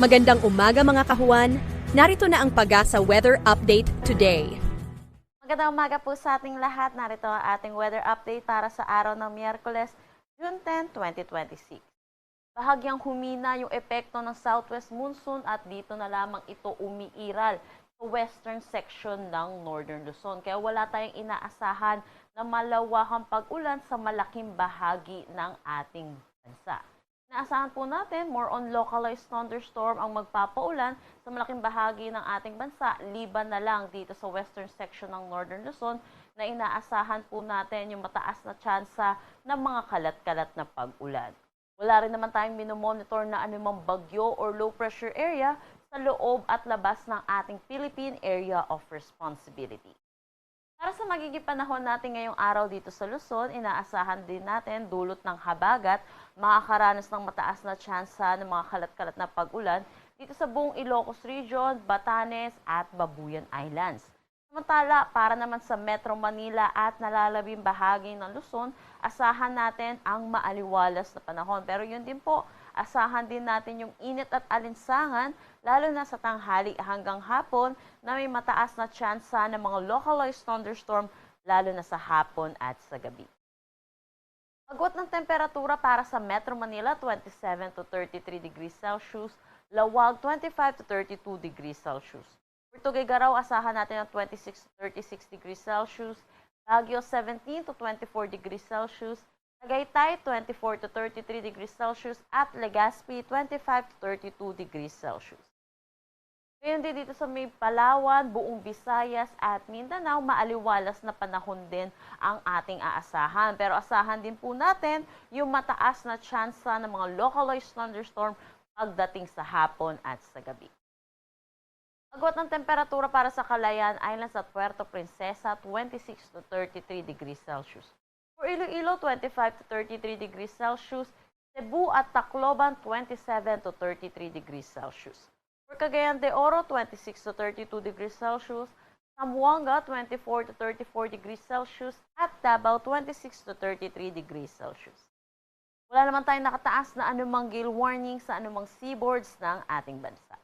Magandang umaga mga kahuan. Narito na ang Pag-asa Weather Update today. Magandang umaga po sa ating lahat. Narito ang ating weather update para sa araw ng Miyerkules, June 10, 2026. Bahagyang humina yung epekto ng southwest monsoon at dito na lamang ito umiiral sa western section ng northern Luzon. Kaya wala tayong inaasahan na malawakang pag-ulan sa malaking bahagi ng ating bansa. Inaasahan po natin more on localized thunderstorm ang magpapaulan sa malaking bahagi ng ating bansa, liban na lang dito sa western section ng northern Luzon na inaasahan po natin yung mataas na tsansa ng mga kalat-kalat na pag-ulan. Wala rin naman tayong minomonitor na anumang bagyo or low pressure area sa loob at labas ng ating Philippine Area of Responsibility. Para sa magiging panahon natin ngayong araw dito sa Luzon, inaasahan din natin dulot ng habagat, makakaranas ng mataas na tsansa ng mga kalat-kalat na pag-ulan dito sa buong Ilocos Region, Batanes at Babuyan Islands. Samantala, para naman sa Metro Manila at nalalabing bahagi ng Luzon, asahan natin ang maaliwalas na panahon. Pero yun din po, asahan din natin yung init at alinsangan, lalo na sa tanghali hanggang hapon na may mataas na tsansa ng mga localized thunderstorm, lalo na sa hapon at sa gabi. Agwat ng temperatura para sa Metro Manila, 27 to 33 degrees Celsius, Lawag, 25 to 32 degrees Celsius. For Tuguegarao, asahan natin ng 26 to 36 degrees Celsius, Baguio 17 to 24 degrees Celsius, Tagaytay 24 to 33 degrees Celsius at Legazpi 25 to 32 degrees Celsius. Ngayon din dito sa may Palawan, buong Visayas at Mindanao, maaliwalas na panahon din ang ating aasahan. Pero asahan din po natin yung mataas na tsansa ng mga localized thunderstorm pagdating sa hapon at sa gabi. Agwat ng temperatura para sa Calayan Islands at Puerto Princesa, 26 to 33 degrees Celsius. For Iloilo, 25 to 33 degrees Celsius. Cebu at Tacloban, 27 to 33 degrees Celsius. For Cagayan de Oro, 26 to 32 degrees Celsius. Zamboanga, 24 to 34 degrees Celsius. At Davao, 26 to 33 degrees Celsius. Wala naman tayong nakataas na anumang gale warning sa anumang seaboards ng ating bansa.